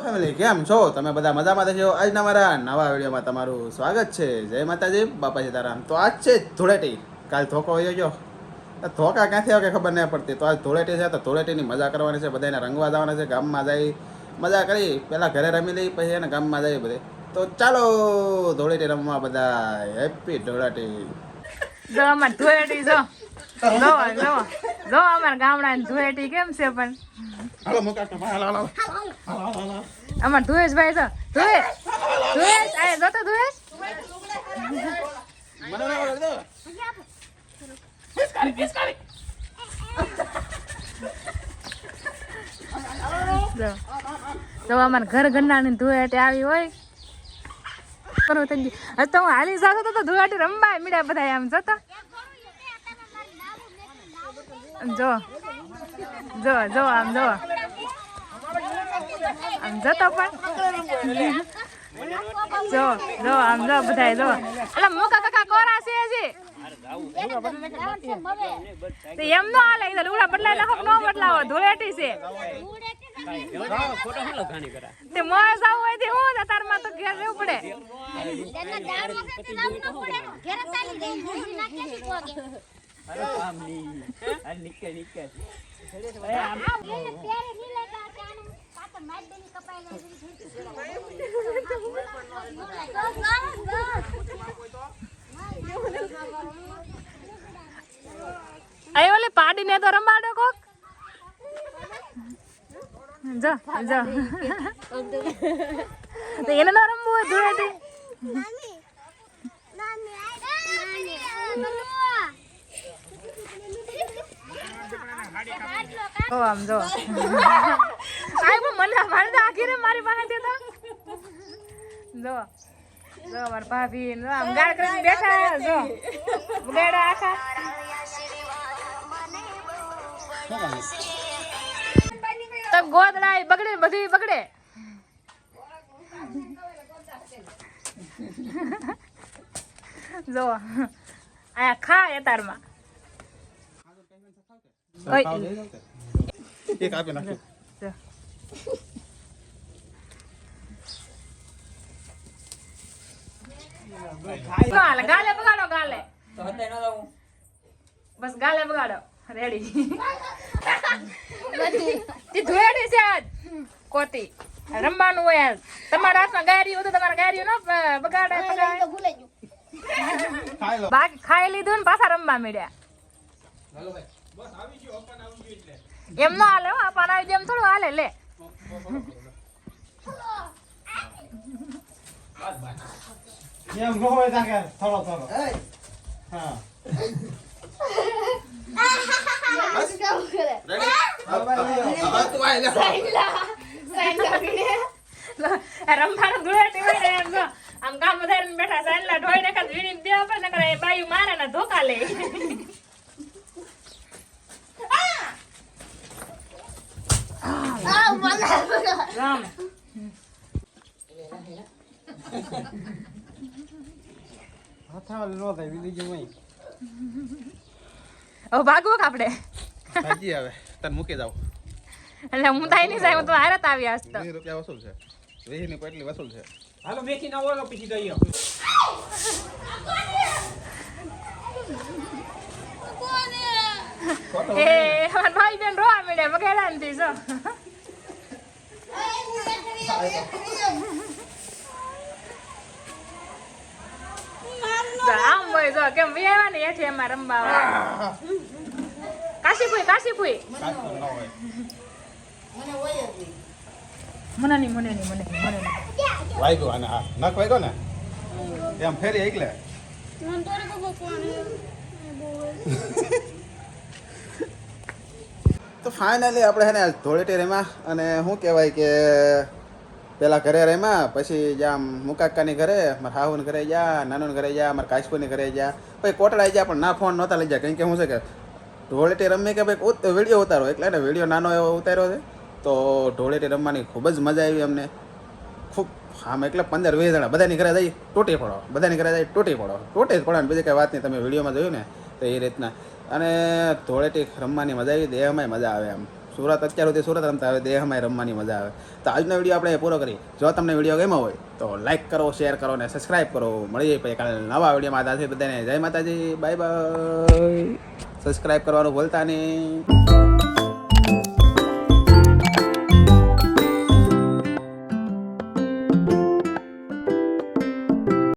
Family, કેમ છો તમે બધા? મજામાં થશો? આજના મારા નવા વિડીયોમાં તમારું સ્વાગત છે. જય માતાજી, બાપા સીતારામ. તો આજ છે ધૂળેટી. કાલ ધોકો વયો ગયો. ધોકા ક્યાંથી આવે કે ખબર નહીં પડતી. તો આજ ધૂળેટી છે, તો ધૂળેટીની મજા કરવાની છે. બધાને રંગવા જવાના છે. ગામમાં જઈ મજા કરી, પહેલાં ઘરે રમી લઈ, પછી એને ગામમાં જઈએ બધે. તો ચાલો ધૂળેટી રમવા બધા. હેપી ધૂળેટી. જો અમાર ધૂળેટી જો અમાર ગામડાની ધૂળેટી કેમ છે પણ હાલો મુકા હાલો હાલો અમાર ધુવેશભાઈ છે. ધુવેશ આય જો તો ધુવેશ મને ના આવડે દે. જો અમાર ઘરની ધૂળેટી આવી હોય કરું થઈ ગયું. હવે તો હું હાલી જાતો તો ધૂળેટી રમવા મળ્યા બધા આમ જતો જો આમ જો આમ જતો પણ જો આમ જો બધા જો એટલે મોકા કાકા કોરા છે હજી એમ નો હાલે લુગડા બદલાય લખો નો બદલાવો ધૂળેટી છે તે મોય જાવ હોય તે હું તાર માં તો ઘેર રહેવું પડે અરે ઓલે પાડી ને તો રંબાડો કોક જો તો એને ના રમવું હોય ધૂળેટી આમ જો મને આખી રે મારી પાસે જો મારા ભાભી આમ ગાળ કરીને બેઠા જો બગાડા આખા તો ગોદડાય બગડે બધી બગડે જો આ ખા એતારમાં એક આપી નાખ્યું. ગાલે બગાડો ગાલે બસ ગાલે બગાડો રેડી ધોડી છે આજ કોતી રમવાનું હોય આજ તમારા હાથમાં ગાડી હોય તો તમારા ગાડીઓ નો બગાડે બાકી ખાઈ લીધું ને પાછા રમવા મળ્યા એમ નો હાલે આપણ આવી જેમ થોડું હાલે લે એમ નો હોય તાકે થોડો હા રમવાનું ધૂળેટી હોય એમ જો આમ ગામ બધા બેઠા સાંજલા ઢોઈ નાખા વીણી દેવા પડે નકર એ બાયું મારે ને ધોકા લે રામ હાથાવાળ નો થાય બીજું નહીં. હવે ભાગવું કે આપણે ભાજી આવે તને મૂકી જાવ. એટલે હું થાય નહીં જાય હું તો હારત આવી આજ તો 20 રૂપિયા વસૂલ છે. 20 ની કેટલી વસૂલ છે? હાલો મેથી ના ઓલો પીસી દઈએ એ અમાર ભાઈ બેન રોવા મળ્યા બગાડા નથી જો આમ હોય જો કેમ વિયાવા ને એઠે એમાં રમવા કાશી ફુઈ મને નહીં વાગ્યો આને આ નખ વાગ્યો ને એમ ફેરી એકલે તો ફાઇનલી આપણે છે ને ધૂળેટી રમ્યા અને શું કહેવાય કે પેલા ઘરે રમ્યા પછી જ્યાં મુકાકાની ઘરે મારા હાહુને ઘરે ગયા નાનુને ઘરે ગયા મારા કાશપુરની ઘરે ગયા પછી કોટડા ગયા પણ ના ફોન નહોતા લઈ ગયા કેમ કે શું છે કે ધૂળેટી રમી કે ભાઈ વિડીયો ઉતારો એટલે ને વિડીયો નાનો એવો ઉતાર્યો છે તો ધૂળેટી રમવાની ખૂબ જ મજા આવી અમને ખૂબ આમ એટલે 15-20 જણા બધાની ઘરે જઈ તૂટી પડો જ પડો બીજી કંઈ વાત નહીં તમે વિડીયોમાં જોયું ને તો એ રીતના અને ધૂળેટી રમવાની મજા આવી દેહમાં મજા આવે એમ સુરત અત્યાર સુધી સુરત રમતા આવે દેહમાં રમવાની મજા આવે. તો આજનો વિડીયો આપણે પૂરો કરી. જો તમને વિડીયો ગમ્યો હોય તો લાઈક કરો, શેર કરો અને સબસ્ક્રાઈબ કરો. મળીએ પછી કાલે નવા વિડીયોમાં. ત્યાંથી બધાને જય માતાજી, બાય બાય. સબસ્ક્રાઈબ કરવાનું ભૂલતા નહીં.